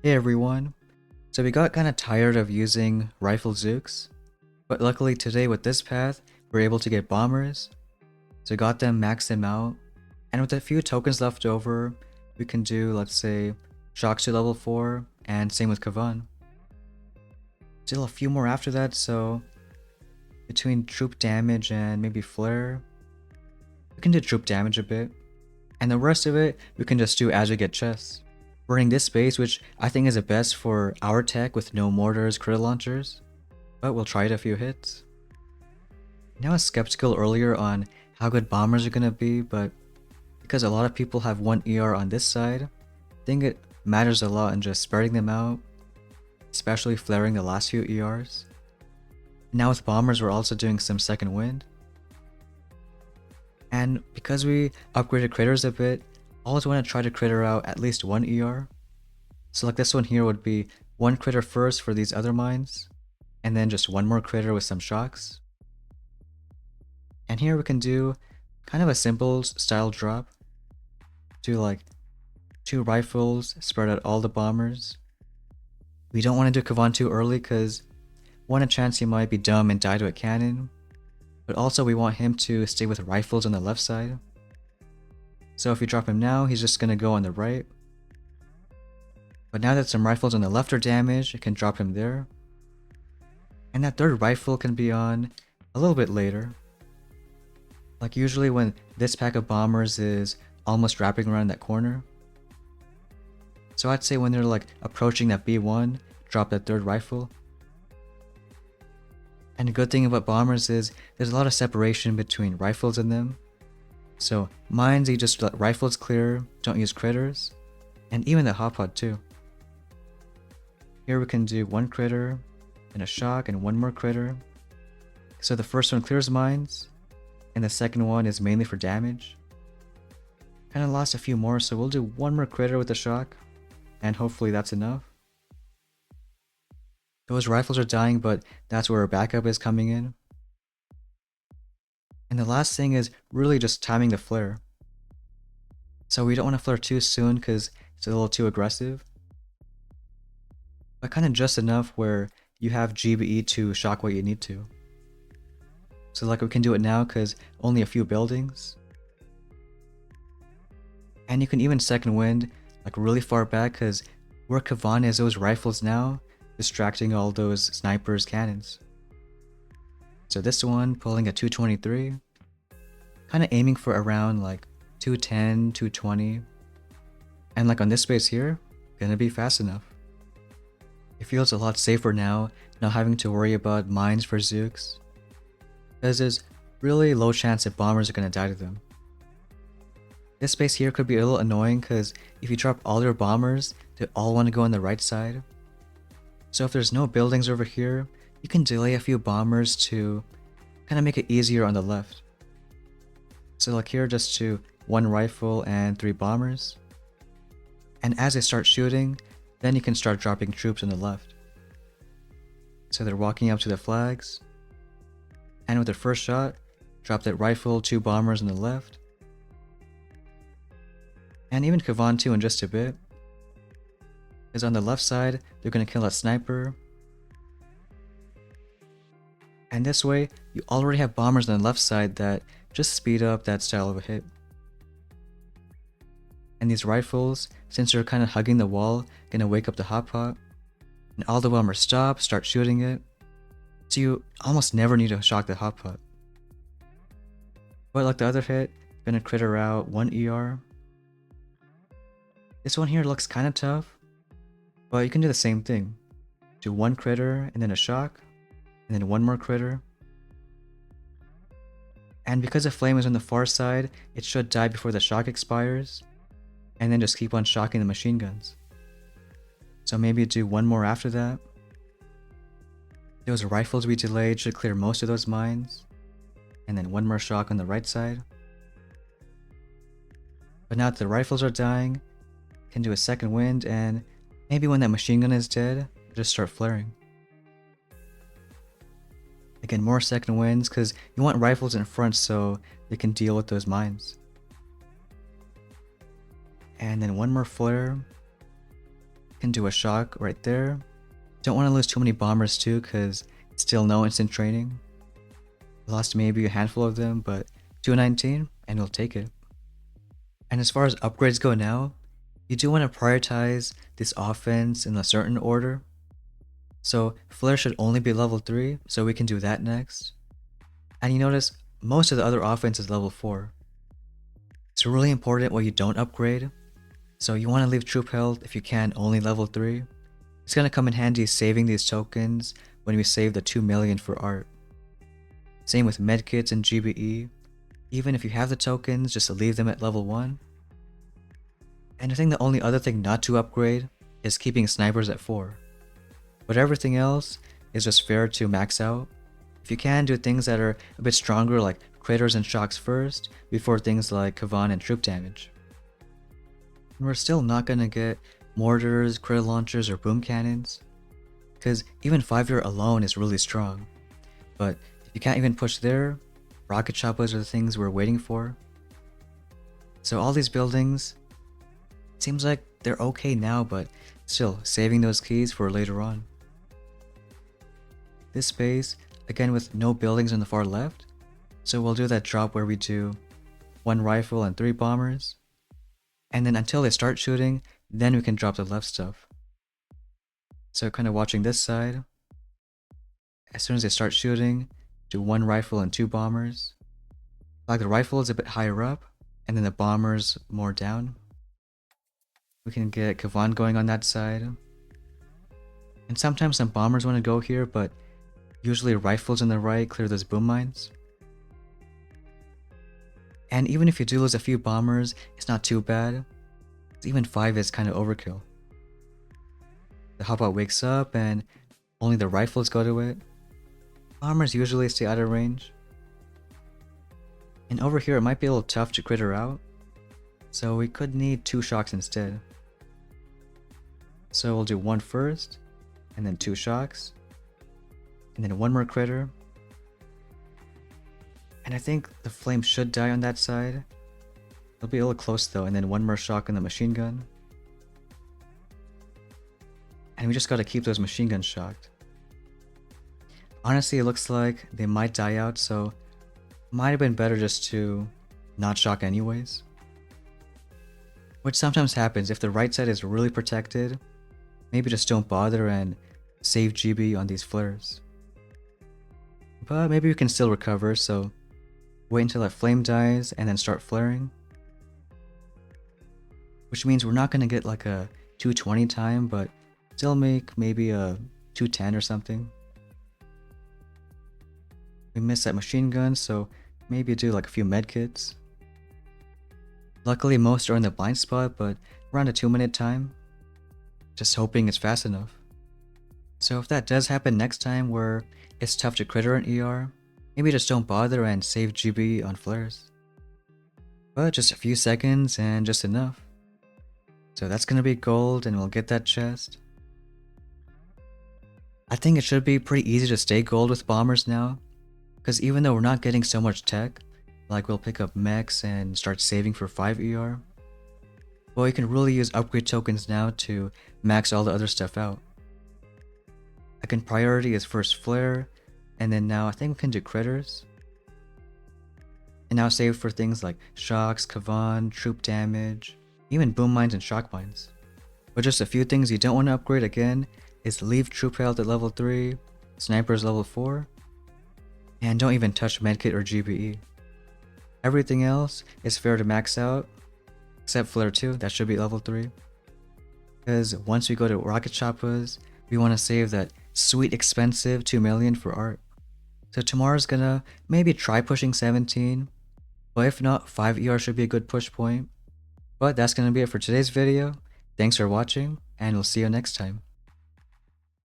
Hey everyone. So we got kinda tired of using rifle Zooks, but luckily today with this path, we're able to get bombers. So got them, maxed them out, and with a few tokens left over, we can do, let's say, shocks to level 4, and same with Kavan. Still a few more after that, so between troop damage and maybe flare, we can do troop damage a bit, and the rest of it, we can just do as we get chests. Burning this base, which I think is the best for our tech with no mortars, crit launchers, but we'll try it a few hits. Now I was skeptical earlier on how good bombers are gonna be, but because a lot of people have 1 ER on this side, I think it matters a lot in just spreading them out, especially flaring the last few ERs. Now with bombers we're also doing some second wind. And because we upgraded critters a bit, I always want to try to critter out at least 1 ER. So like this one here would be 1 critter first for these other mines, and then just 1 more critter with some shocks. And here we can do kind of a simple style drop. Do like 2 rifles, spread out all the bombers. We don't want to do Kavan too early because one, a chance he might be dumb and die to a cannon, but also we want him to stay with rifles on the left side. So if you drop him now, he's just gonna go on the right. But now that some rifles on the left are damaged, it can drop him there. And that third rifle can be on a little bit later. Like usually when this pack of bombers is almost wrapping around that corner. So I'd say when they're like approaching that B1, drop that third rifle. And the good thing about bombers is there's a lot of separation between rifles and them. So mines, you just let rifles clear, don't use critters. And even the hot pod too. Here we can do 1 critter, and a shock, and 1 more critter. So the first one clears mines, and the second one is mainly for damage. Kinda lost a few more, so we'll do 1 more critter with the shock, and hopefully that's enough. Those rifles are dying, but that's where our backup is coming in. And the last thing is really just timing the flare. So we don't want to flare too soon because it's a little too aggressive. But kind of just enough where you have GBE to shock what you need to. So like we can do it now because only a few buildings. And you can even second wind like really far back because where Kavan is those rifles now, distracting all those snipers' cannons. So this one pulling a 223, kind of aiming for around like 210, 220, and like on this space here, gonna be fast enough. It feels a lot safer now, not having to worry about mines for Zooks, because there's really low chance that bombers are gonna die to them. This space here could be a little annoying because if you drop all your bombers, they all want to go on the right side. So if there's no buildings over here, you can delay a few bombers to kind of make it easier on the left. So like here just to 1 rifle and 3 bombers. And as they start shooting, then you can start dropping troops on the left. So they're walking up to the flags. And with their first shot, drop that rifle, 2 bombers on the left. And even Kavan too in just a bit. Because on the left side, they're going to kill a sniper. And this way, you already have bombers on the left side that just speed up that style of a hit. And these rifles, since they're kind of hugging the wall, going to wake up the hot pot. And all the bombers stop, start shooting it. So you almost never need to shock the hot pot. But like the other hit, going to critter out 1 ER. This one here looks kind of tough. But you can do the same thing. Do 1 critter and then a shock, and then 1 more critter. And because the flame is on the far side, it should die before the shock expires, and then just keep on shocking the machine guns. So maybe do 1 more after that. Those rifles we delayed should clear most of those mines, and then 1 more shock on the right side. But now that the rifles are dying, can do a second wind, and maybe when that machine gun is dead, just start flaring. Again, more second winds because you want rifles in front so they can deal with those mines. And then 1 more flare. Can do a shock right there. Don't want to lose too many bombers too, because still no instant training. Lost maybe a handful of them, but 219 and we'll take it. And as far as upgrades go now, you do want to prioritize this offense in a certain order. So Flare should only be level 3, so we can do that next. And you notice most of the other offense is level 4. It's really important what you don't upgrade. So you want to leave troop health if you can only level 3. It's going to come in handy saving these tokens when we save the 2 million for art. Same with medkits and GBE. Even if you have the tokens, just leave them at level 1. And I think the only other thing not to upgrade is keeping snipers at 4. But everything else is just fair to max out. If you can, do things that are a bit stronger like critters and shocks first, before things like Kavan and troop damage. And we're still not gonna get mortars, critter launchers, or boom cannons, because even 5-year alone is really strong. But if you can't even push there, rocket choppers are the things we're waiting for. So all these buildings, it seems like they're okay now, but still saving those keys for later on. This space, again with no buildings on the far left, so we'll do that drop where we do 1 rifle and 3 bombers. And then until they start shooting, then we can drop the left stuff. So kind of watching this side. As soon as they start shooting, do 1 rifle and 2 bombers. Like the rifle is a bit higher up, and then the bombers more down. We can get Kavan going on that side. And sometimes some bombers want to go here, but usually rifles on the right clear those boom mines. And even if you do lose a few bombers, it's not too bad. Even 5 is kind of overkill. The Hotbot wakes up and only the rifles go to it. Bombers usually stay out of range. And over here it might be a little tough to critter out, so we could need 2 shocks instead. So we'll do 1 first, and then 2 shocks, and then 1 more critter. And I think the flame should die on that side. It'll be a little close though, and then 1 more shock on the machine gun. And we just gotta keep those machine guns shocked. Honestly, it looks like they might die out, so might have been better just to not shock anyways. Which sometimes happens if the right side is really protected. Maybe just don't bother and save GB on these flares. But maybe we can still recover, so wait until that flame dies and then start flaring. Which means we're not going to get like a 220 time, but still make maybe a 210 or something. We missed that machine gun, so maybe do like a few medkits. Luckily most are in the blind spot, but around a 2-minute time. Just hoping it's fast enough. So if that does happen next time where it's tough to critter an ER, maybe just don't bother and save GB on flares. But just a few seconds and just enough. So that's gonna be gold and we'll get that chest. I think it should be pretty easy to stay gold with bombers now, because even though we're not getting so much tech, like we'll pick up mechs and start saving for 5 ER, well, you can really use upgrade tokens now to max all the other stuff out. Again, priority is first flare, and then now I think we can do critters. And now save for things like shocks, Kavan, troop damage, even boom mines and shock mines. But just a few things you don't want to upgrade again is leave troop health at level 3, snipers level 4, and don't even touch medkit or GBE. Everything else is fair to max out, except flare 2, that should be level 3. Because once we go to rocket choppers, we want to save that sweet expensive 2 million for art. So tomorrow's gonna maybe try pushing 17, but if not, 5 ER should be a good push point. But that's gonna be it for today's video. Thanks for watching, and we'll see you next time.